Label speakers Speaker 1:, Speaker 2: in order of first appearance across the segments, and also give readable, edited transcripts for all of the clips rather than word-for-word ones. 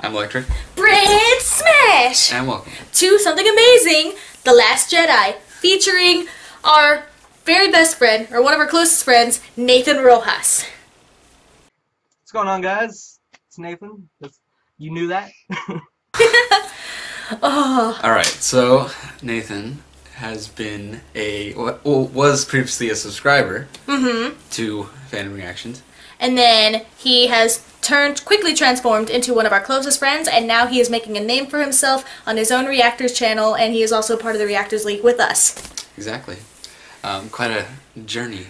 Speaker 1: I'm Electric.
Speaker 2: BritSmash!
Speaker 1: And welcome
Speaker 2: to something amazing, The Last Jedi, featuring our very best friend, or one of our closest friends, Nathan Rojas.
Speaker 3: What's going on, guys? It's Nathan. You knew that?
Speaker 2: Oh.
Speaker 1: Alright, so Nathan has been was previously a subscriber to FandomReactions.
Speaker 2: And then he has quickly transformed into one of our closest friends, and now he is making a name for himself on his own Reactors channel, and he is also part of the Reactors League with us.
Speaker 1: Exactly. Quite a journey.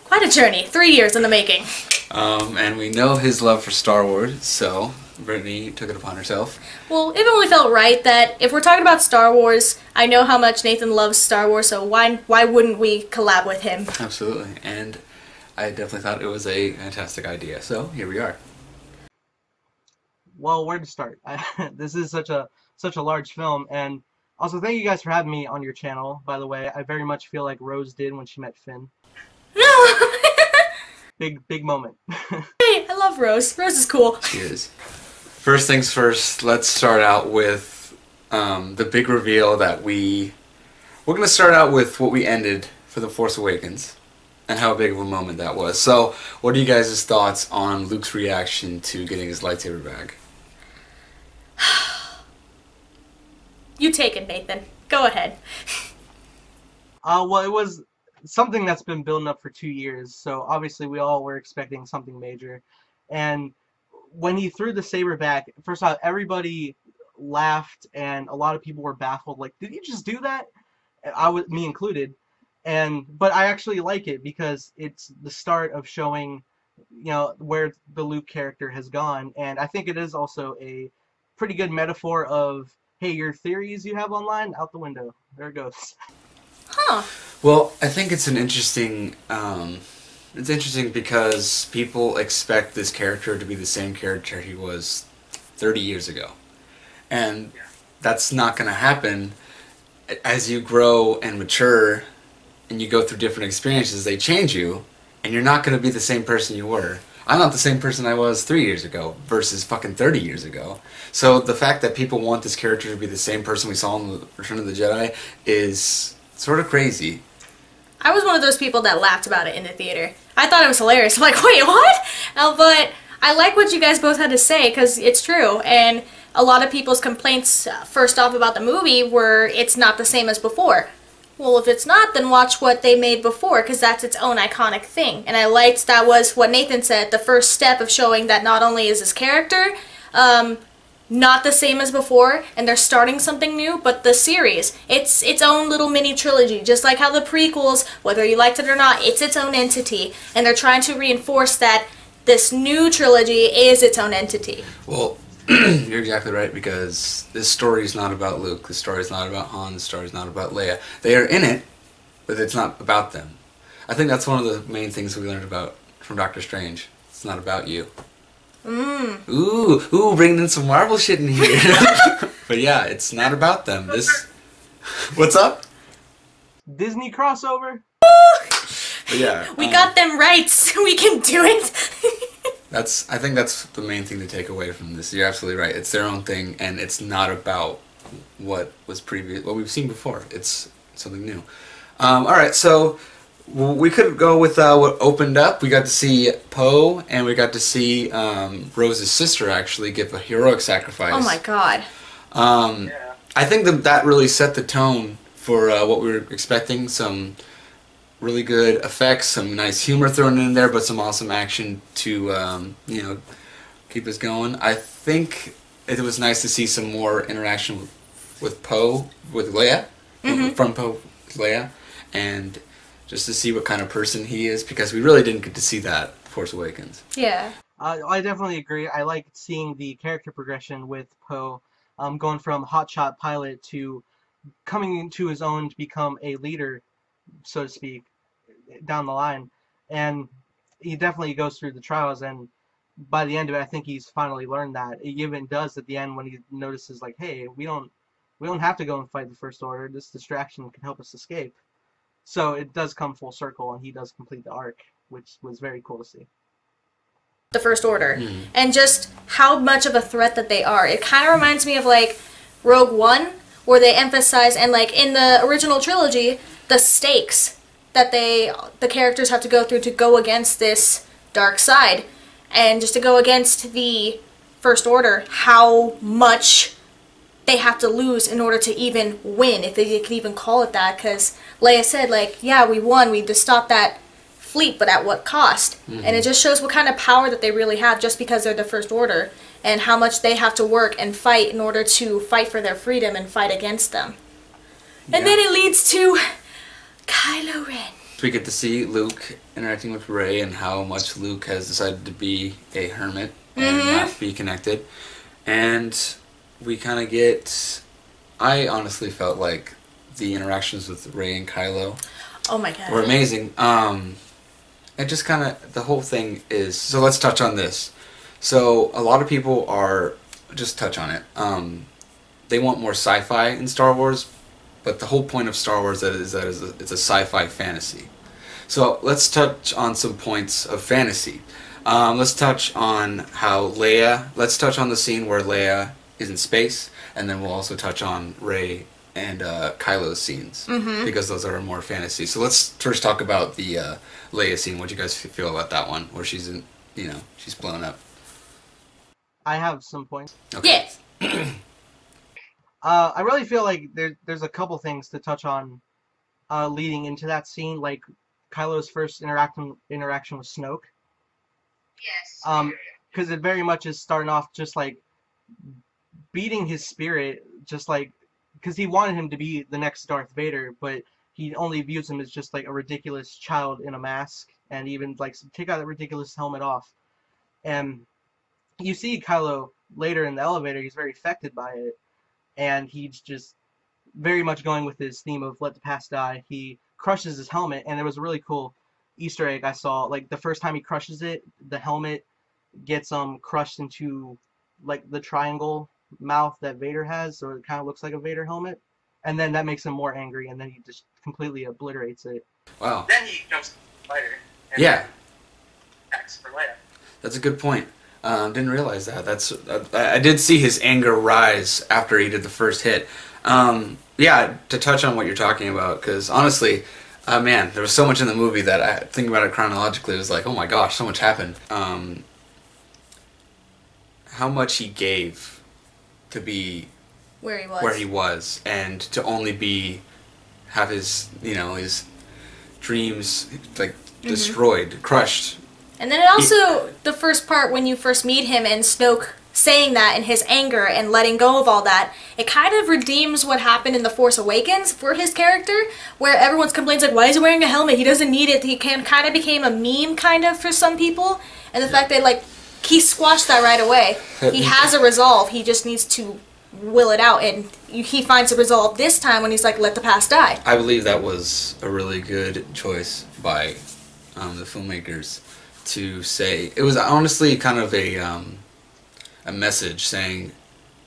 Speaker 2: Quite a journey. 3 years in the making.
Speaker 1: And we know his love for Star Wars, so Brittany took it upon herself.
Speaker 2: Well, it only felt right that if we're talking about Star Wars, I know how much Nathan loves Star Wars, so why wouldn't we collab with him?
Speaker 1: Absolutely. And I definitely thought it was a fantastic idea, so here we are.
Speaker 3: Well, where to start? This is such a large film, and also thank you guys for having me on your channel. By the way, I very much feel like Rose did when she met Finn.
Speaker 2: No.
Speaker 3: big moment.
Speaker 2: Hey, I love Rose. Rose is cool.
Speaker 1: She is. First things first, let's start out with the big reveal that we're going to start out with what we ended for The Force Awakens and how big of a moment that was. So, what are you guys' thoughts on Luke's reaction to getting his lightsaber back?
Speaker 2: You take it, Nathan. Go ahead.
Speaker 3: Well, it was something that's been building up for 2 years, so obviously we all were expecting something major. And when he threw the saber back, first off, everybody laughed, and a lot of people were baffled. Like, did he just do that? Me included. But I actually like it because it's the start of showing, you know, where the Luke character has gone, and I think it is also a pretty good metaphor of, hey, your theories you have online, out the window. There it goes.
Speaker 2: Huh.
Speaker 1: Well, I think it's an interesting. It's interesting because people expect this character to be the same character he was 30 years ago, and that's not going to happen. As you grow and mature, and you go through different experiences, they change you, and you're not going to be the same person you were. I'm not the same person I was 3 years ago versus fucking 30 years ago. So the fact that people want this character to be the same person we saw in the Return of the Jedi is sort of crazy.
Speaker 2: I was one of those people that laughed about it in the theater. I thought it was hilarious. I'm like, wait, what? But I like what you guys both had to say, because it's true. And a lot of people's complaints, first off, about the movie were it's not the same as before. Well, if it's not, then watch what they made before, because that's its own iconic thing. And I liked that was what Nathan said, the first step of showing that not only is his character not the same as before, and they're starting something new, but the series, it's its own little mini trilogy, just like how the prequels, whether you liked it or not, it's its own entity. And they're trying to reinforce that this new trilogy is its own entity.
Speaker 1: Well, you're exactly right, because this story is not about Luke, this story is not about Han, this story is not about Leia. They are in it, but it's not about them. I think that's one of the main things we learned about from Doctor Strange. It's not about you. Ooh, bringing in some Marvel shit in here. But yeah, it's not about them. What's up?
Speaker 3: Disney crossover?
Speaker 1: But yeah.
Speaker 2: We got them rights. We can do it.
Speaker 1: I think that's the main thing to take away from this. You're absolutely right. It's their own thing, and it's not about what we've seen before. It's something new. Alright, so we could go with what opened up. We got to see Poe, and we got to see Rose's sister actually give a heroic sacrifice.
Speaker 2: Oh my god.
Speaker 1: I think that really set the tone for what we were expecting. Some really good effects, some nice humor thrown in there, but some awesome action to you know, keep us going. I think it was nice to see some more interaction with Poe, with Leia, from Poe with Leia, and just to see what kind of person he is, because we really didn't get to see that in Force Awakens.
Speaker 2: Yeah.
Speaker 3: I definitely agree. I like seeing the character progression with Poe, going from hotshot pilot to coming into his own to become a leader, so to speak, down the line. And he definitely goes through the trials, and by the end of it, I think he's finally learned that. He even does at the end when he notices, like, hey, we don't have to go and fight the First Order. This distraction can help us escape. So it does come full circle, and he does complete the arc, which was very cool to see.
Speaker 2: the First Order, and just how much of a threat that they are. It kind of reminds me of like Rogue One, where they emphasize, and like in the original trilogy, the stakes that the characters have to go through to go against this dark side, and just to go against the First Order, how much they have to lose in order to even win, if they could even call it that, because Leia said, like, yeah, we won, we just stopped that fleet, but at what cost? And it just shows what kind of power that they really have just because they're the First Order, and how much they have to work and fight in order to fight for their freedom and fight against them. And then it leads to Kylo Ren.
Speaker 1: We get to see Luke interacting with Rey and how much Luke has decided to be a hermit and not be connected. And we kind of get... I honestly felt like the interactions with Rey and Kylo were amazing. It just kind of... The whole thing is... So let's touch on this. So a lot of people are... Just touch on it. They want more sci-fi in Star Wars, but the whole point of Star Wars is that it's a sci-fi fantasy. So let's touch on some points of fantasy. Let's touch on how Leia... Let's touch on the scene where Leia is in space, and then we'll also touch on Rey and Kylo's scenes, because those are more fantasy. So let's first talk about the Leia scene. What do you guys feel about that one, where she's in, she's blown up?
Speaker 3: I have some points.
Speaker 1: Okay.
Speaker 2: Yes.
Speaker 3: I really feel like there's a couple things to touch on leading into that scene, like Kylo's first interaction with Snoke.
Speaker 4: Yes.
Speaker 3: Because it very much is starting off just like beating his spirit, just like, because he wanted him to be the next Darth Vader, but he only views him as just like a ridiculous child in a mask, and even like take out that ridiculous helmet off. And you see Kylo later in the elevator, he's very affected by it, and he's just very much going with his theme of let the past die. He crushes his helmet, and there was a really cool Easter egg I saw. Like the first time he crushes it, the helmet gets crushed into like the triangle mouth that Vader has, so it kind of looks like a Vader helmet, and then that makes him more angry, and then he just completely obliterates it.
Speaker 1: Wow.
Speaker 4: Then he jumps to the fighter. And
Speaker 1: Yeah.
Speaker 4: attacks for Leia.
Speaker 1: That's a good point. Didn't realize that. I did see his anger rise after he did the first hit. Yeah, to touch on what you're talking about, because honestly, man, there was so much in the movie that thinking about it chronologically, it was like, oh my gosh, so much happened. How much he gave to be
Speaker 2: Where he
Speaker 1: was, and to only have his his dreams like destroyed, crushed.
Speaker 2: And then it also, the first part when you first meet him and Snoke saying that in his anger and letting go of all that, it kind of redeems what happened in The Force Awakens for his character, where everyone's complains like, why is he wearing a helmet? He doesn't need it. He kind of became a meme kind of for some people, and the fact that like he squashed that right away. He has a resolve. He just needs to will it out, and he finds a resolve this time when he's like, let the past die.
Speaker 1: I believe that was a really good choice by the filmmakers to say. It was honestly kind of a message saying,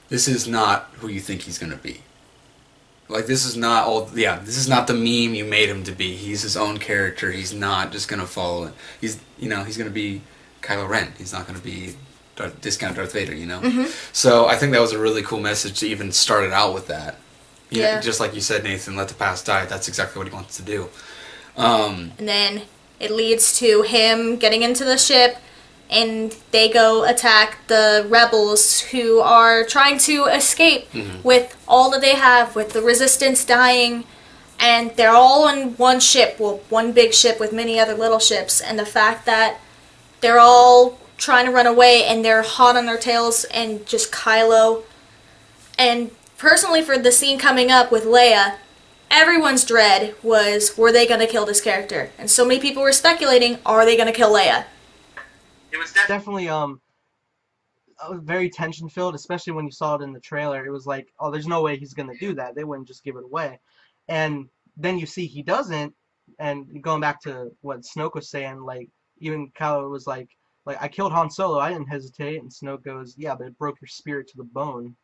Speaker 1: this is not who you think he's going to be. Like, this is not this is not the meme you made him to be. He's his own character. He's not just going to follow it. He's going to be Kylo Ren. He's not going to be discount Darth Vader, So I think that was a really cool message to even start it out with that. Yeah. Just like you said, Nathan, let the past die. That's exactly what he wants to do.
Speaker 2: And then it leads to him getting into the ship, and they go attack the rebels who are trying to escape with all that they have, with the resistance dying, and they're all on one ship, well, one big ship with many other little ships, and the fact that they're all trying to run away and they're hot on their tails, and just Kylo. And personally, for the scene coming up with Leia, everyone's dread was, were they going to kill this character? And so many people were speculating, are they going to kill Leia?
Speaker 4: It was
Speaker 3: Definitely very tension filled, especially when you saw it in the trailer. It was like, oh, there's no way he's gonna do that. They wouldn't just give it away. And then you see he doesn't, and going back to what Snoke was saying, like even Kylo was like I killed Han Solo, I didn't hesitate, and Snoke goes, yeah, but it broke your spirit to the bone.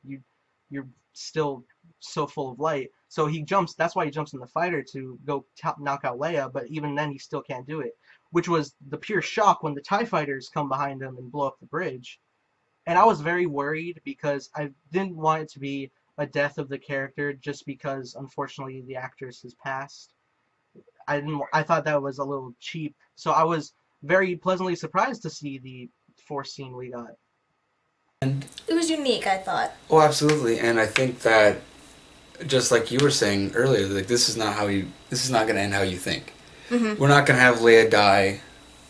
Speaker 3: You're still so full of light. So he jumps, that's why he jumps in the fighter to go knock out Leia, but even then he still can't do it. which was the pure shock when the TIE fighters come behind him and blow up the bridge. And I was very worried because I didn't want it to be a death of the character just because, unfortunately, the actress has passed. I thought that was a little cheap, so I was very pleasantly surprised to see the Force scene we got.
Speaker 1: And
Speaker 2: It was unique, I thought.
Speaker 1: oh, absolutely. And I think that, just like you were saying earlier, like this is not going to end how you think. We're not going to have Leia die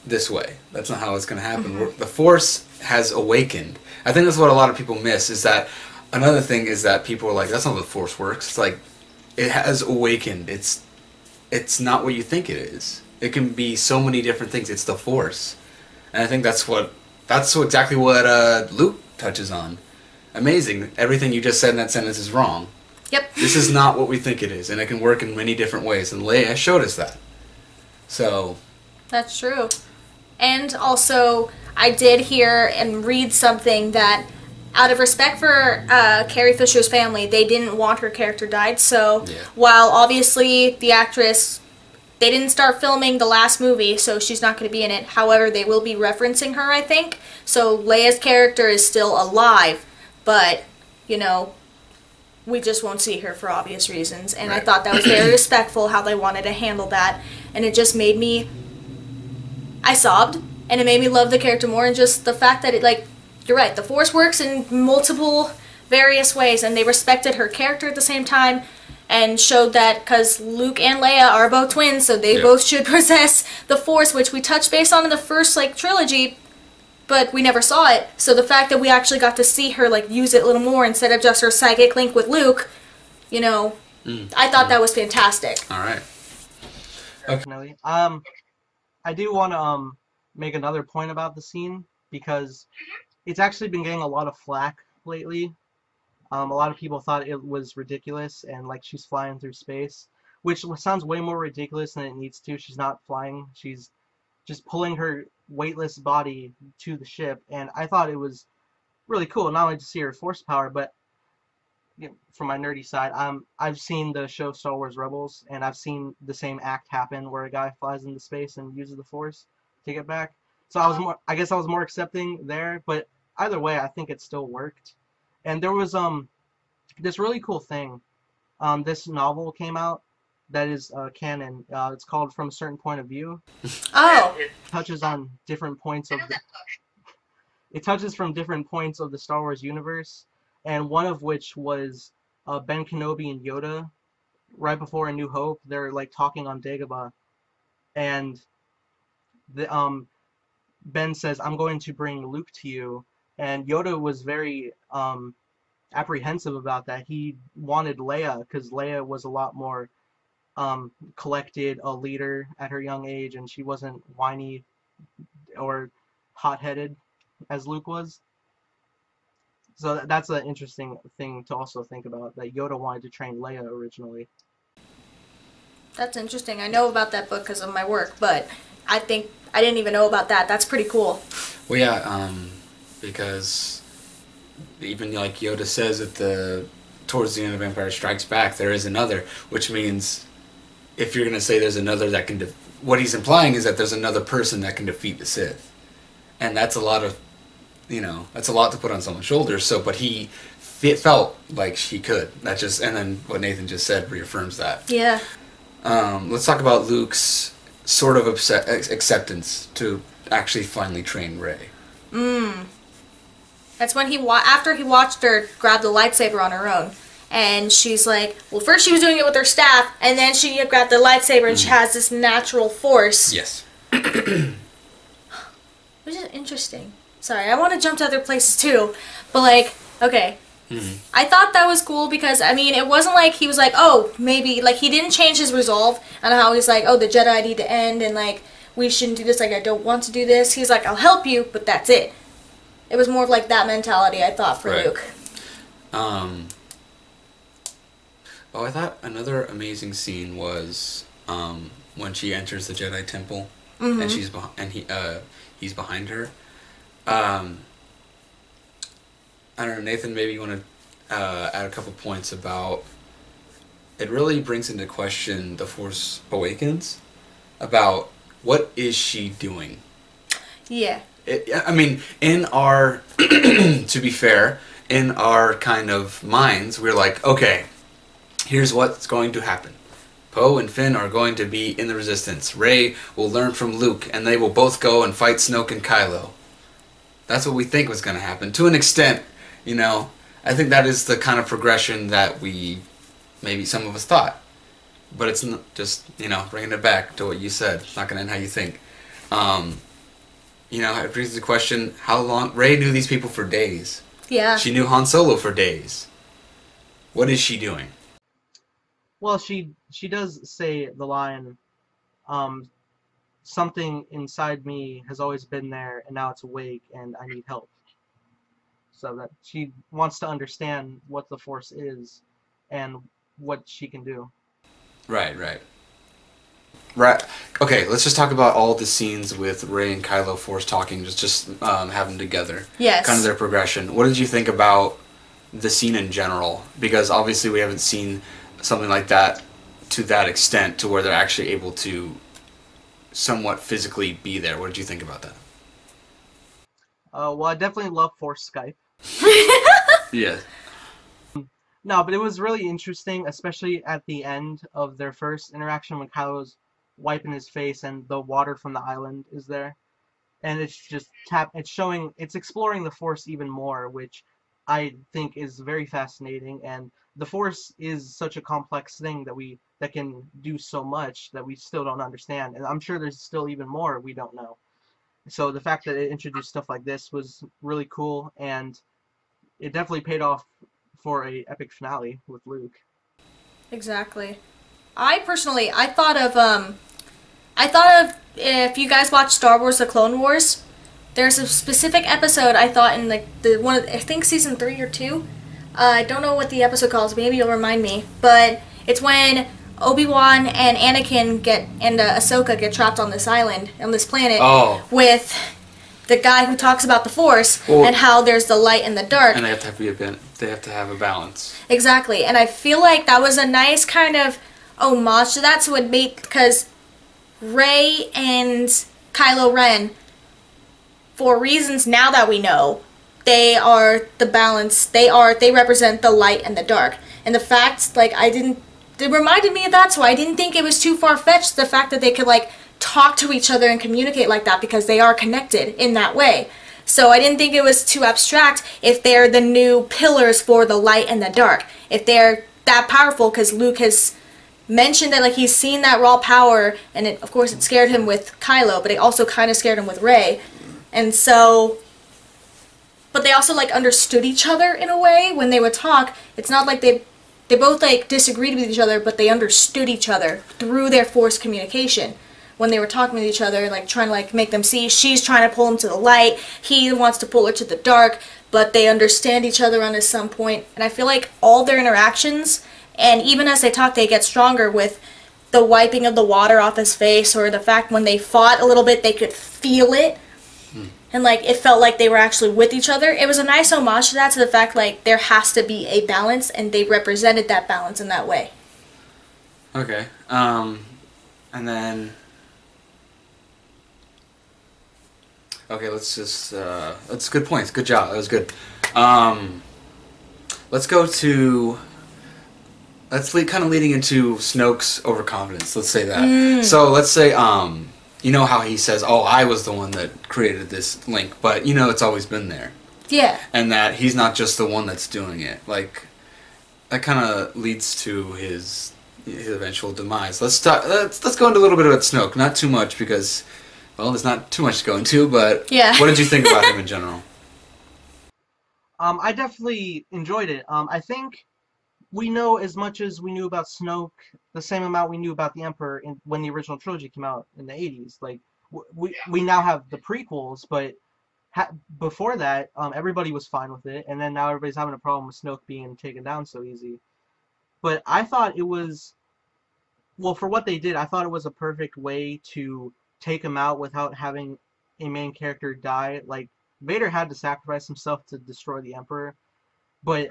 Speaker 1: this way. That's not how it's going to happen. The Force has awakened. I think that's what a lot of people miss. Is that another thing is that people are like, that's not how the Force works. It's like it has awakened. It's not what you think it is. It can be so many different things. It's the Force, and I think that's exactly what Luke touches on. Amazing. Everything you just said in that sentence is wrong.
Speaker 2: Yep.
Speaker 1: This is not what we think it is, and it can work in many different ways, and Leia showed us that. So
Speaker 2: That's true. And also, I did hear and read something that, out of respect for Carrie Fisher's family, they didn't want her character died. So, while obviously the actress, they didn't start filming the last movie, so she's not going to be in it. However, they will be referencing her, I think. So, Leia's character is still alive, but, you know, we just won't see her for obvious reasons. And I thought that was very respectful how they wanted to handle that. And it just made me... I sobbed, and it made me love the character more, and just the fact that it, like, you're right, the Force works in multiple various ways, and they respected her character at the same time, and showed that, because Luke and Leia are both twins, so they both should possess the Force, which we touched base on in the first, like, trilogy, but we never saw it. So the fact that we actually got to see her, like, use it a little more instead of just her psychic link with Luke, you know, I thought that was fantastic.
Speaker 1: all right.
Speaker 3: Definitely. I do want to make another point about the scene because it's actually been getting a lot of flack lately. A lot of people thought it was ridiculous and like she's flying through space, which sounds way more ridiculous than it needs to. She's not flying. She's just pulling her weightless body to the ship, and I thought it was really cool not only to see her Force power, but you know, from my nerdy side, I've seen the show Star Wars Rebels, and I've seen the same act happen where a guy flies into space and uses the Force to get back. So I guess I was more accepting there, but either way, I think it still worked. And there was this really cool thing. This novel came out that is canon. It's called From a Certain Point of View.
Speaker 2: Oh.
Speaker 3: It touches on different points of it touches from different points of the Star Wars universe, and one of which was Ben Kenobi and Yoda right before A New Hope. They're like talking on Dagobah, and Ben says, "I'm going to bring Luke to you," and Yoda was very apprehensive about that. He wanted Leia because Leia was a lot more collected, a leader at her young age, and she wasn't whiny or hot-headed as Luke was. So that's an interesting thing to also think about, that Yoda wanted to train Leia originally.
Speaker 2: That's interesting. I know about that book because of my work, but I think I didn't even know about that. That's pretty cool.
Speaker 1: Well, yeah, because even like Yoda says towards the end of Empire Strikes Back, there is another, which means if you're going to say there's another that can, what he's implying is that there's another person that can defeat the Sith, and that's a lot of, that's a lot to put on someone's shoulders. So, but it felt like he could. That just, and then what Nathan just said reaffirms that.
Speaker 2: Yeah.
Speaker 1: Let's talk about Luke's sort of acceptance to actually finally train Rey.
Speaker 2: That's when after he watched her grab the lightsaber on her own. And she's like, well, first she was doing it with her staff, and then she grabbed the lightsaber and she has this natural force.
Speaker 1: Yes.
Speaker 2: Which is interesting. Sorry, I want to jump to other places too. But like, okay. I thought that was cool because, I mean, it wasn't like he was like, oh, maybe, like, he didn't change his resolve on how he's like, oh, the Jedi need to end and, like, we shouldn't do this, like, I don't want to do this. He's like, I'll help you, but that's it. It was more of like that mentality, I thought, for Luke.
Speaker 1: Oh, I thought another amazing scene was when she enters the Jedi Temple and he's behind her. I don't know, Nathan, maybe you want to add a couple points about, it really brings into question The Force Awakens, about what is she doing?
Speaker 2: Yeah.
Speaker 1: I mean, in our, to be fair, in our kind of minds, we're like, okay, here's what's going to happen. Poe and Finn are going to be in the Resistance. Rey will learn from Luke, and they will both go and fight Snoke and Kylo. That's what we think was going to happen. To an extent, you know, I think that is the kind of progression that maybe some of us thought. But it's not just, you know, bringing it back to what you said. It's not going to end how you think. You know, it brings the question, how long... Rey knew these people for days.
Speaker 2: Yeah.
Speaker 1: She knew Han Solo for days. What is she doing?
Speaker 3: Well, she does say the line, something inside me has always been there, and now it's awake, and I need help. So that she wants to understand what the Force is, and what she can do.
Speaker 1: Right. Right. Okay, let's just talk about all the scenes with Rey and Kylo Force talking, just have them together.
Speaker 2: Yes.
Speaker 1: Kind of their progression. What did you think about the scene in general? Because obviously we haven't seen something like that to that extent, to where they're actually able to somewhat physically be there. What did you think about that?
Speaker 3: Well, I definitely love Force Skype.
Speaker 1: Yeah.
Speaker 3: No, but it was really interesting, especially at the end of their first interaction when Kylo's wiping his face and the water from the island is there. And it's just it's exploring the Force even more, which I think is very fascinating. And the Force is such a complex thing that can do so much that we still don't understand. And I'm sure there's still even more we don't know. So the fact that it introduced stuff like this was really cool, and it definitely paid off for a epic finale with Luke.
Speaker 2: Exactly. I thought of if you guys watch Star Wars: The Clone Wars, there's a specific episode I thought in like I think season 3 or 2. I don't know what the episode calls. Maybe you'll remind me. But it's when Obi-Wan and Anakin and Ahsoka get trapped on this island, on this planet, with the guy who talks about the Force and how there's the light and the dark.
Speaker 1: And they have to have a balance.
Speaker 2: Exactly. And I feel like that was a nice kind of homage to that, so it made, because Rey and Kylo Ren, for reasons now that we know, they are the balance. They represent the light and the dark. And the fact, like, it reminded me of that, so I didn't think it was too far-fetched, the fact that they could, like, talk to each other and communicate like that, because they are connected in that way. So I didn't think it was too abstract if they're the new pillars for the light and the dark. If they're that powerful, because Luke has mentioned that, like, he's seen that raw power, and of course it scared him with Kylo, but it also kind of scared him with Rey. And so, but they also, like, understood each other in a way when they would talk. It's not like they both, like, disagreed with each other, but they understood each other through their Force communication. When they were talking with each other, like, trying to, like, make them see, she's trying to pull him to the light, he wants to pull her to the dark, but they understand each other on some point. And I feel like all their interactions, and even as they talk, they get stronger, with the wiping of the water off his face, or the fact when they fought a little bit, they could feel it. And, like, it felt like they were actually with each other. It was a nice homage to that, to the fact, like, there has to be a balance, and they represented that balance in that way.
Speaker 1: Okay. And then... Okay, let's just, that's good points. Good job. That was good. Let's go to, kind of leading into Snoke's overconfidence. Let's say that. So let's say, you know how he says, oh, I was the one that created this link, but, you know, it's always been there.
Speaker 2: Yeah.
Speaker 1: And that he's not just the one that's doing it. Like, that kind of leads to his eventual demise. Let's go into a little bit about Snoke. Not too much, because... Well, there's not too much to go into, but
Speaker 2: yeah.
Speaker 1: What did you think about him in general?
Speaker 3: I definitely enjoyed it. I think we know as much as we knew about Snoke, the same amount we knew about the Emperor when the original trilogy came out in the 80s. Like, we now have the prequels, but before that, everybody was fine with it, and then now everybody's having a problem with Snoke being taken down so easy. But I thought it was, well, for what they did, I thought it was a perfect way to take him out without having a main character die. Like, Vader had to sacrifice himself to destroy the Emperor, but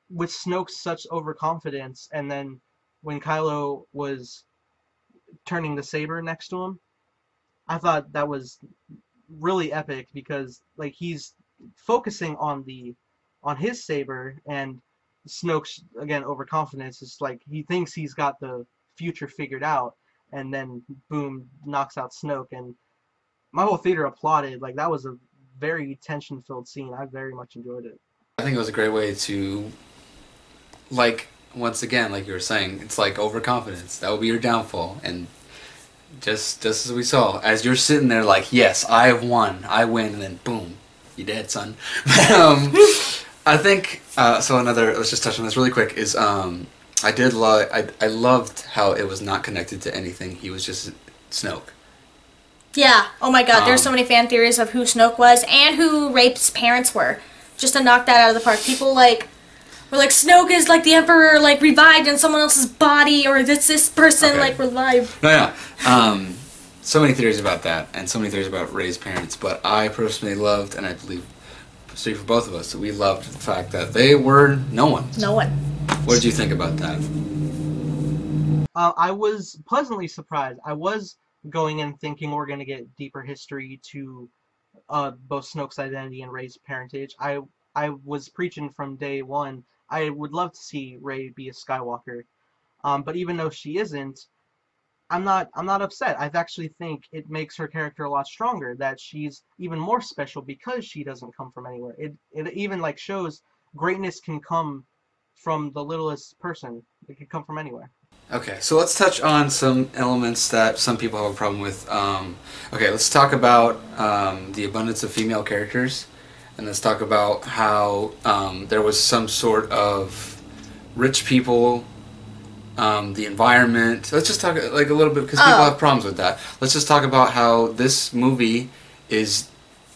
Speaker 3: with Snoke's such overconfidence, and then when Kylo was turning the saber next to him, I thought that was really epic because like he's focusing on his saber, and Snoke's again overconfidence. It's like he thinks he's got the future figured out, and then boom, knocks out Snoke, and my whole theater applauded. Like that was a very tension filled scene. I very much enjoyed it.
Speaker 1: I think it was a great way to, like, once again, like you were saying, it's like overconfidence. That will be your downfall. And just as we saw, as you're sitting there like, yes, I have won, I win, and then boom, you're dead, son. I think, so another, let's just touch on this really quick, is I loved how it was not connected to anything. He was just Snoke.
Speaker 2: Yeah. Oh my God. There's so many fan theories of who Snoke was and who Rey's parents were. Just to knock that out of the park. People like were like Snoke is like the Emperor like revived in someone else's body, or this person like revived.
Speaker 1: No. So many theories about that, and so many theories about Rey's parents. But I personally loved, and I believe, speak for both of us, we loved the fact that they were no one.
Speaker 2: No one.
Speaker 1: What did you think about that?
Speaker 3: I was pleasantly surprised. I was going in thinking we're going to get deeper history to both Snoke's identity and Rey's parentage. I was preaching from day one. I would love to see Rey be a Skywalker, but even though she isn't, I'm not upset. I actually think it makes her character a lot stronger. That she's even more special because she doesn't come from anywhere. It even like shows greatness can come from the littlest person. It can come from anywhere.
Speaker 1: Okay, so let's touch on some elements that some people have a problem with. Okay, let's talk about the abundance of female characters, and let's talk about how there was some sort of rich people, the environment. Let's just talk like a little bit, because people have problems with that. Let's just talk about how this movie is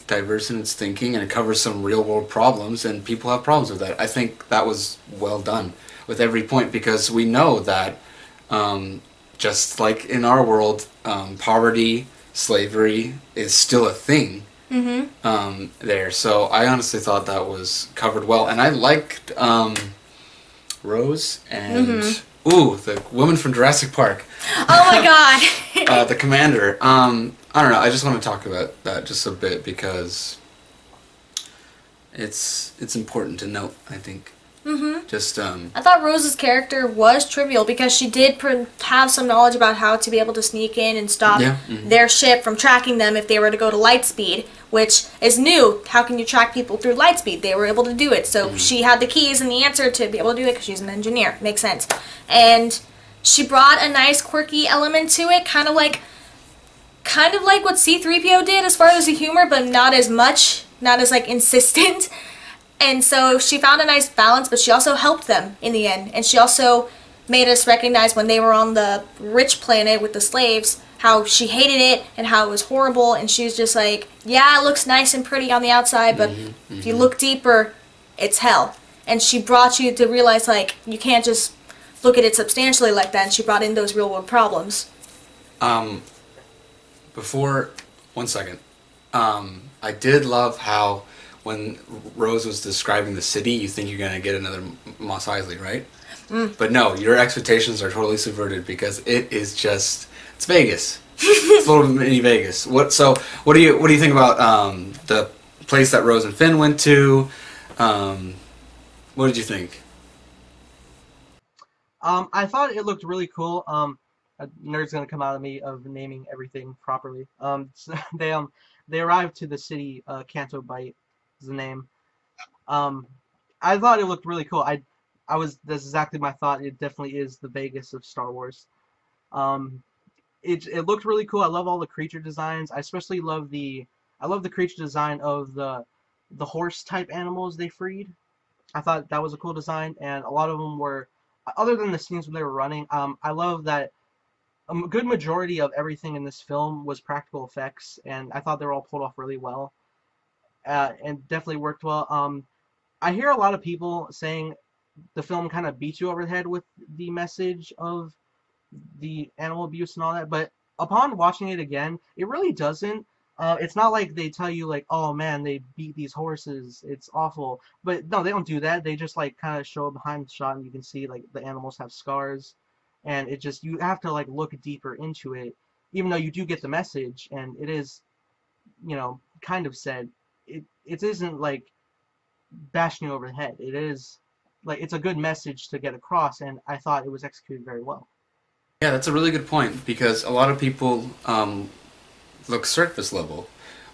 Speaker 1: diverse in its thinking, and it covers some real world problems, and people have problems with that. I think that was well done with every point, because we know that just like in our world, poverty, slavery is still a thing there. So I honestly thought that was covered well, and I liked Rose and ooh, the woman from Jurassic Park.
Speaker 2: Oh my God.
Speaker 1: The commander. I don't know. I just want to talk about that just a bit, because it's important to note, I think. Just
Speaker 2: I thought Rose's character was trivial because she did have some knowledge about how to be able to sneak in and stop their ship from tracking them if they were to go to light speed, which is new. How can you track people through light speed? They were able to do it, so she had the keys and the answer to be able to do it because she's an engineer. Makes sense. And she brought a nice quirky element to it, kind of like what C-3PO did as far as the humor, but not as much, not as like insistent. And so she found a nice balance, but she also helped them in the end. And she also made us recognize when they were on the rich planet with the slaves, how she hated it and how it was horrible. And she was just like, yeah, it looks nice and pretty on the outside, but if you look deeper, it's hell. And she brought you to realize, like, you can't just look at it substantially like that. And she brought in those real world problems.
Speaker 1: Before, 1 second. I did love how when Rose was describing the city, you think you're going to get another Mos Eisley, right? But no, your expectations are totally subverted, because it is just, it's Vegas. It's a little mini Vegas. What do you think about the place that Rose and Finn went to? What did you think?
Speaker 3: I thought it looked really cool. A nerd's gonna come out of me of naming everything properly. So they arrived to the city, Canto Bight is the name. I thought it looked really cool. That's exactly my thought. It definitely is the Vegas of Star Wars. It looked really cool. I love all the creature designs. I especially love the creature design of the horse type animals they freed. I thought that was a cool design, and a lot of them were, other than the scenes when they were running, I love that a good majority of everything in this film was practical effects, and I thought they were all pulled off really well, and definitely worked well. I hear a lot of people saying the film kind of beats you over the head with the message of the animal abuse and all that, but upon watching it again, it really doesn't. It's not like they tell you, like, oh man, they beat these horses, it's awful. But no, they don't do that. They just like kind of show a behind the shot, and you can see like the animals have scars, and it just, you have to like look deeper into it even though you do get the message, and it is, you know, kind of said, it isn't like bashing you over the head. It is like it's a good message to get across, and I thought it was executed very well.
Speaker 1: Yeah, that's a really good point because a lot of people look surface level.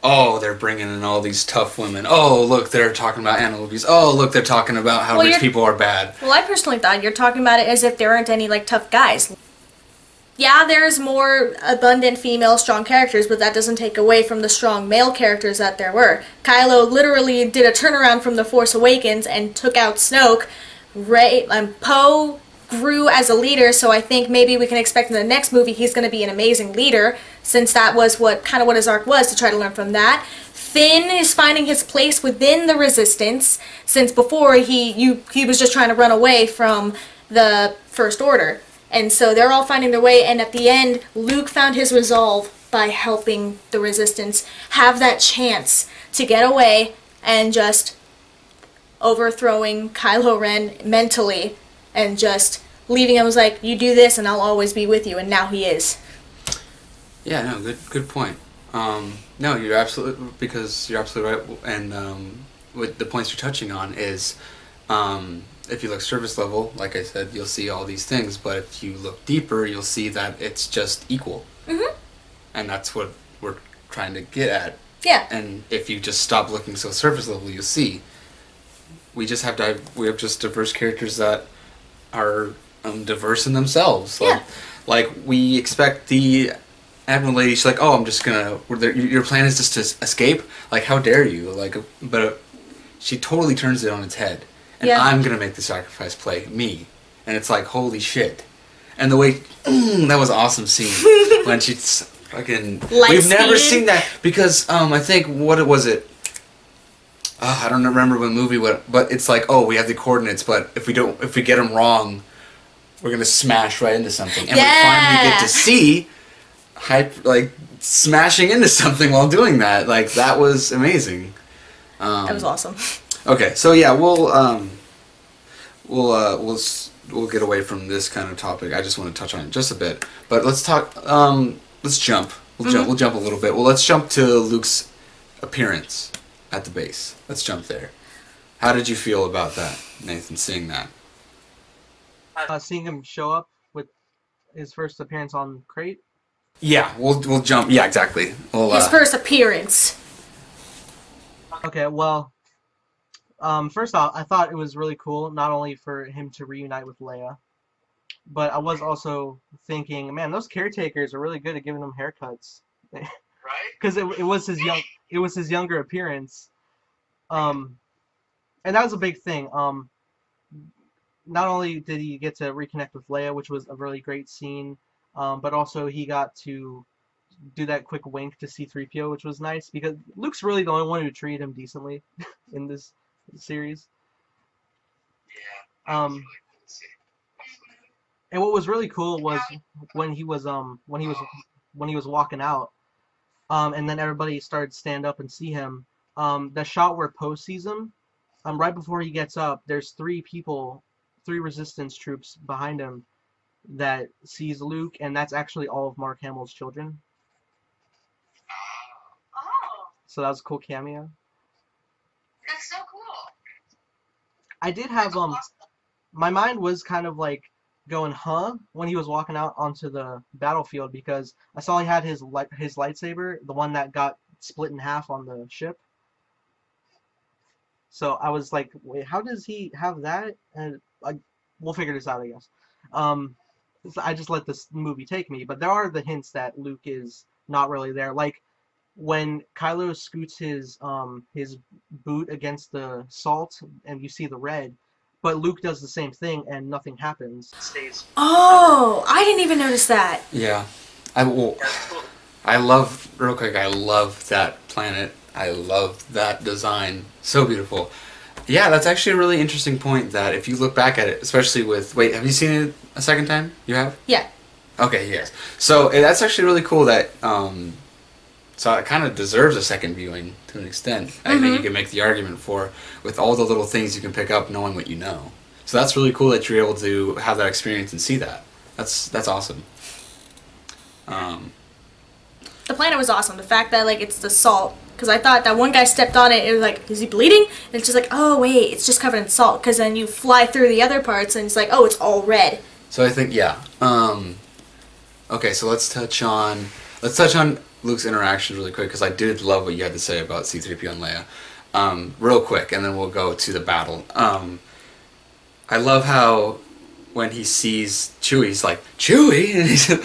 Speaker 1: Oh, they're bringing in all these tough women. Oh, look, they're talking about animal abuse. Oh, look, they're talking about how rich people are bad.
Speaker 2: Well, I personally thought you're talking about it as if there aren't any like tough guys. Yeah, there's more abundant female strong characters, but that doesn't take away from the strong male characters that there were. Kylo literally did a turnaround from The Force Awakens and took out Snoke. Poe grew as a leader, so I think maybe we can expect in the next movie he's going to be an amazing leader, since that was what his arc was, to try to learn from that. Finn is finding his place within the Resistance, since before he was just trying to run away from the First Order. And so they're all finding their way, and at the end, Luke found his resolve by helping the Resistance have that chance to get away and just overthrowing Kylo Ren mentally and just leaving him. Was like, you do this and I'll always be with you, and now he is.
Speaker 1: Yeah, no, good point. No, you're absolutely right, and with the points you're touching on is, if you look surface level, like I said, you'll see all these things, but if you look deeper, you'll see that it's just equal.
Speaker 2: Mm-hmm.
Speaker 1: And that's what we're trying to get at.
Speaker 2: Yeah.
Speaker 1: And if you just stop looking so surface level, you'll see we have just diverse characters that are diverse in themselves.
Speaker 2: Yeah.
Speaker 1: Like we expect the Admiral Lady. She's like, oh, I'm just gonna. Your plan is just to escape. Like, how dare you? Like, but she totally turns it on its head. And
Speaker 2: yeah.
Speaker 1: I'm gonna make the sacrifice play me, and it's like, holy shit! And the way that was an awesome scene when she's fucking. We've never seen that because I think what was it? I don't remember what movie, but it's like, oh, we have the coordinates, but if we get them wrong, we're gonna smash right into something, and we finally get to see like smashing into something while doing that. Like that was amazing.
Speaker 2: That was awesome.
Speaker 1: Okay, so yeah, we'll get away from this kind of topic. I just want to touch on it just a bit, but let's talk. Let's jump. We'll jump a little bit. Well, let's jump to Luke's appearance at the base. Let's jump there. How did you feel about that, Nathan? Seeing that?
Speaker 3: Seeing him show up with his first appearance on Crait.
Speaker 1: Yeah, we'll jump. Yeah, exactly.
Speaker 2: His first appearance.
Speaker 3: Okay, well. First off, I thought it was really cool, not only for him to reunite with Leia, but I was also thinking, man, those caretakers are really good at giving him haircuts. Right? Because it was his younger appearance, and that was a big thing. Not only did he get to reconnect with Leia, which was a really great scene, but also he got to do that quick wink to C-3PO, which was nice because Luke's really the only one who treated him decently in this series. Yeah. And what was really cool was when he was walking out, and then everybody started to stand up and see him. The shot where Poe sees him, right before he gets up, there's three Resistance troops behind him that sees Luke, and that's actually all of Mark Hamill's children.
Speaker 4: Oh.
Speaker 3: So that was a cool cameo.
Speaker 4: That's so cool.
Speaker 3: I did have my mind was kind of like going when he was walking out onto the battlefield because I saw he had his lightsaber, the one that got split in half on the ship. So I was like, wait, how does he have that? And we'll figure this out, I guess. So I just let this movie take me, but there are the hints that Luke is not really there, like when Kylo scoots his boot against the salt and you see the red, but Luke does the same thing and nothing happens.
Speaker 2: Oh, I didn't even notice that.
Speaker 1: Yeah, I love that planet. I love that design. So beautiful. Yeah, that's actually a really interesting point that if you look back at it, especially with... Wait, have you seen it a second time? You have?
Speaker 2: Yeah.
Speaker 1: Okay, yes. So that's actually really cool that... so it kind of deserves a second viewing to an extent. I think you can make the argument for with all the little things you can pick up knowing what you know. So that's really cool that you're able to have that experience and see that. That's awesome.
Speaker 2: the planet was awesome. The fact that like it's the salt, because I thought that one guy stepped on it, it was like, is he bleeding? And it's just like, oh wait, it's just covered in salt. Because then you fly through the other parts and it's like, oh, it's all red.
Speaker 1: So I think yeah. Okay, so let's touch on Luke's interactions really quick because I did love what you had to say about C-3PO and Leia. Real quick, and then we'll go to the battle. I love how when he sees Chewie, he's like, Chewie, and he's like,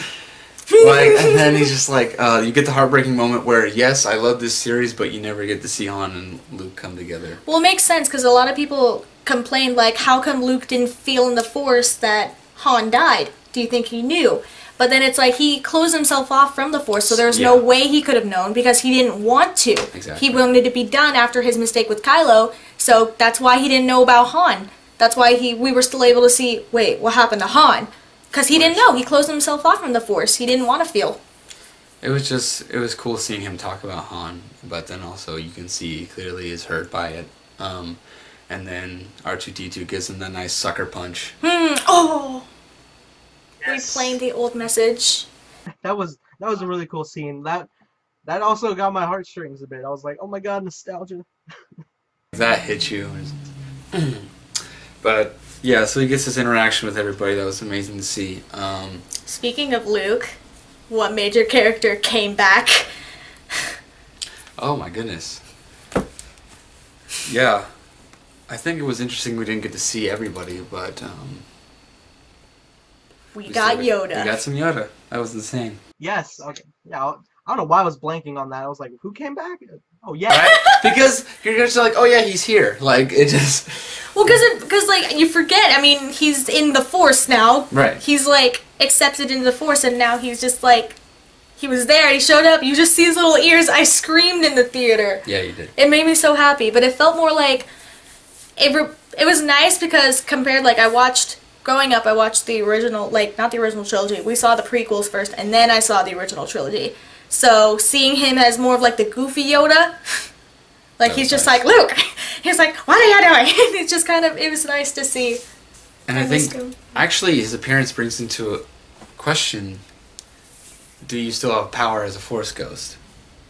Speaker 1: and then he's just like, you get the heartbreaking moment where yes, I love this series, but you never get to see Han and Luke come together.
Speaker 2: Well, it makes sense because a lot of people complained like, how come Luke didn't feel in the Force that Han died? Do you think he knew? But then it's like he closed himself off from the Force, so there's no way he could have known because he didn't want to.
Speaker 1: Exactly.
Speaker 2: He wanted to be done after his mistake with Kylo, so that's why he didn't know about Han. That's why we were still able to see, wait, what happened to Han? Because he didn't know. He closed himself off from the Force. He didn't want to feel.
Speaker 1: It was cool seeing him talk about Han, but then also you can see he clearly is hurt by it. And then R2-D2 gives him that nice sucker punch.
Speaker 2: Oh!
Speaker 4: Yes.
Speaker 2: Replaying the old message.
Speaker 3: That was a really cool scene. That also got my heartstrings a bit. I was like, oh my god, nostalgia.
Speaker 1: That hit you. But yeah, so he gets this interaction with everybody. That was amazing to see.
Speaker 2: Speaking of Luke, what major character came back?
Speaker 1: Oh my goodness. Yeah, I think it was interesting we didn't get to see everybody, but
Speaker 2: We got Yoda.
Speaker 1: We got some Yoda. That was insane.
Speaker 3: Yes. Okay. Yeah. I don't know why I was blanking on that. I was like, who came back? Oh yeah.
Speaker 1: Right? Because you're just like, oh yeah, he's here. Like it just.
Speaker 2: Well, because like you forget. I mean, he's in the Force now.
Speaker 1: Right.
Speaker 2: He's like accepted into the Force, and now he's just like, he was there. He showed up. You just see his little ears. I screamed in the theater.
Speaker 1: Yeah, you did.
Speaker 2: It made me so happy, but it felt more like it was nice because compared, like growing up, I watched the original, like not the original trilogy. We saw the prequels first, and then I saw the original trilogy. So seeing him as more of like the goofy Yoda, like he's just
Speaker 1: nice.
Speaker 2: like, Luke. He's like, what are you doing? It's just kind of, it was nice to see.
Speaker 1: And I think actually his appearance brings into a question: do you still have power as a Force ghost?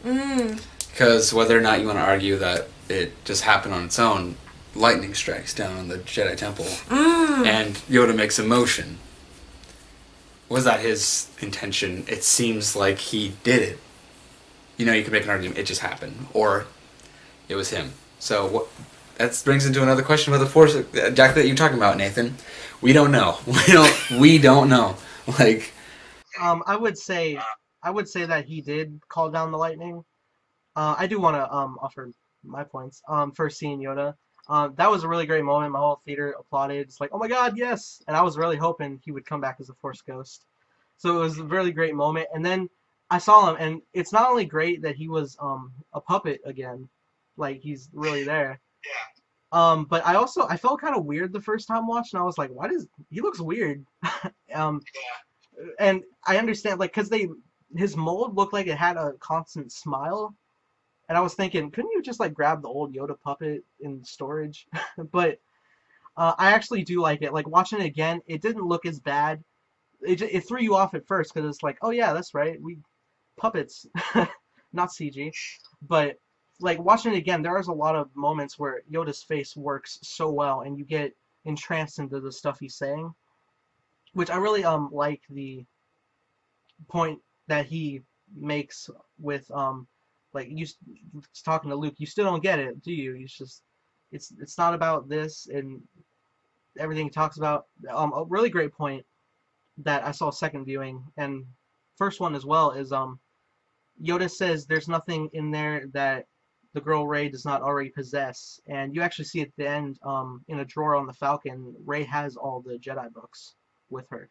Speaker 1: Because whether or not you want to argue that it just happened on its own, lightning strikes down on the Jedi Temple, and Yoda makes a motion. Was that his intention? It seems like he did it. You know, you could make an argument it just happened, or it was him. So what? That brings into another question about the Force, exactly that you're talking about, Nathan. We don't know. We don't know. Like,
Speaker 3: I would say that he did call down the lightning. I do want to offer my points. First seeing Yoda. That was a really great moment. My whole theater applauded. It's like, oh my god, yes! And I was really hoping he would come back as a Force ghost. So it was a really great moment. And then I saw him, and it's not only great that he was a puppet again, like he's really there.
Speaker 4: Yeah.
Speaker 3: But I felt kind of weird the first time watching. I was like, why does he looks weird? And I understand, like, because his mold looked like it had a constant smile. And I was thinking, couldn't you just like grab the old Yoda puppet in storage? But I actually do like it. Like watching it again, it didn't look as bad. It threw you off at first because it's like, oh yeah, that's right, we puppets, not CG. But like watching it again, there's a lot of moments where Yoda's face works so well, and you get entranced into the stuff he's saying, which I really like the point that he makes with like talking to Luke. You still don't get it, do you? It's not about this and everything he talks about. A really great point that I saw second viewing and first one as well is Yoda says there's nothing in there that the girl Rey does not already possess, and you actually see at the end in a drawer on the Falcon, Rey has all the Jedi books with her.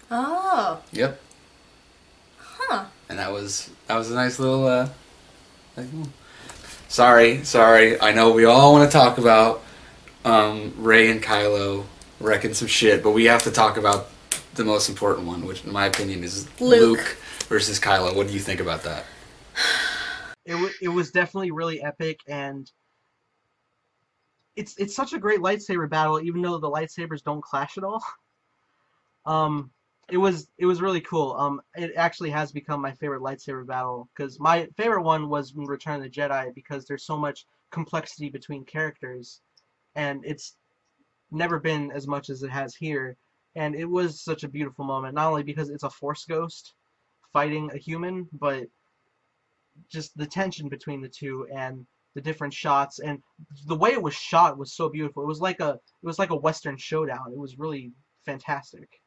Speaker 2: Oh.
Speaker 1: yep.
Speaker 2: Huh.
Speaker 1: And that was a nice little. Like, sorry. I know we all want to talk about Rey and Kylo wrecking some shit, but we have to talk about the most important one, which in my opinion is Luke versus Kylo. What do you think about that?
Speaker 3: It was definitely really epic, and it's such a great lightsaber battle, even though the lightsabers don't clash at all. it was really cool. It actually has become my favorite lightsaber battle because my favorite one was in Return of the Jedi because there's so much complexity between characters, and it's never been as much as it has here. And it was such a beautiful moment, not only because it's a Force ghost fighting a human, but just the tension between the two and the different shots and the way it was shot was so beautiful. It was like a Western showdown. It was really fantastic.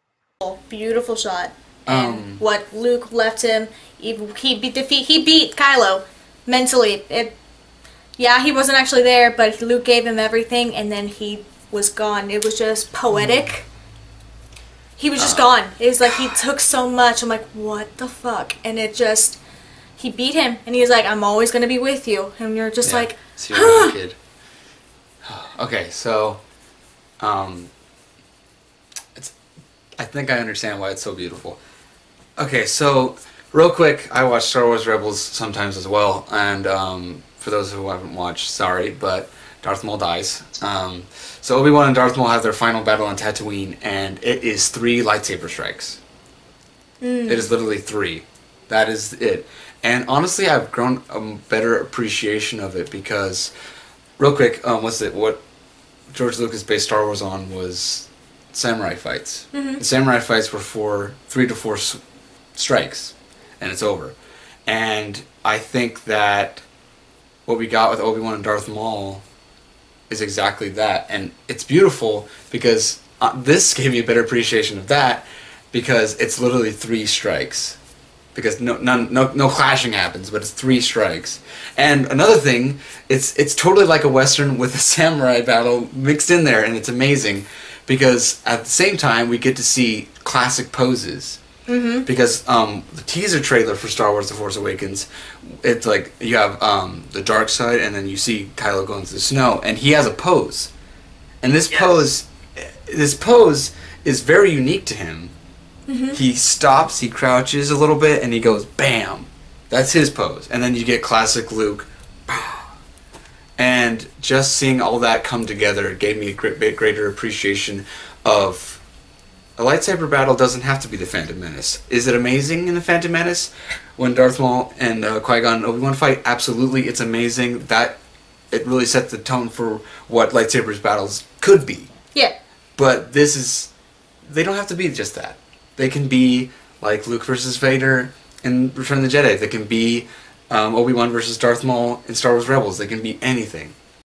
Speaker 2: Beautiful shot. And
Speaker 1: Um,
Speaker 2: what Luke left him, he beat Kylo mentally. Yeah, he wasn't actually there, but Luke gave him everything, and then he was gone. It was just poetic. He was just gone. It was like he took so much. I'm like, what the fuck? And it just, he beat him, and he was like, I'm always gonna be with you. And you're just
Speaker 1: yeah,
Speaker 2: like,
Speaker 1: see you around, kid. Okay, so, it's. I think I understand why it's so beautiful. Okay, so real quick, I watch Star Wars Rebels sometimes as well, and for those who haven't watched, sorry, but Darth Maul dies. So Obi-Wan and Darth Maul have their final battle on Tatooine, and it is 3 lightsaber strikes. It is literally 3. That is it. And honestly, I've grown a better appreciation of it because, real quick, what George Lucas based Star Wars on was samurai fights. The samurai fights were 3 to 4 strikes, and it's over. And I think that what we got with Obi-Wan and Darth Maul is exactly that, and it's beautiful because this gave me a better appreciation of that because it's literally 3 strikes. Because no clashing happens, but it's 3 strikes. And another thing, it's totally like a Western with a samurai battle mixed in there, and it's amazing because at the same time we get to see classic poses. Because the teaser trailer for Star Wars: The Force Awakens, it's like you have the dark side, and then you see Kylo going through the snow, and he has a pose, and this pose is very unique to him. He stops, he crouches a little bit, and he goes bam. That's his pose, and then you get classic Luke. And just seeing all that come together gave me a greater appreciation of. A lightsaber battle doesn't have to be the Phantom Menace. Is it amazing in the Phantom Menace when Darth Maul and Qui-Gon and Obi-Wan fight? Absolutely, it's amazing. It really set the tone for what lightsabers battles could be.
Speaker 2: yeah.
Speaker 1: But they don't have to be just that. They can be like Luke versus Vader in Return of the Jedi. They can be Obi-Wan versus Darth Maul in Star Wars Rebels. They can be anything.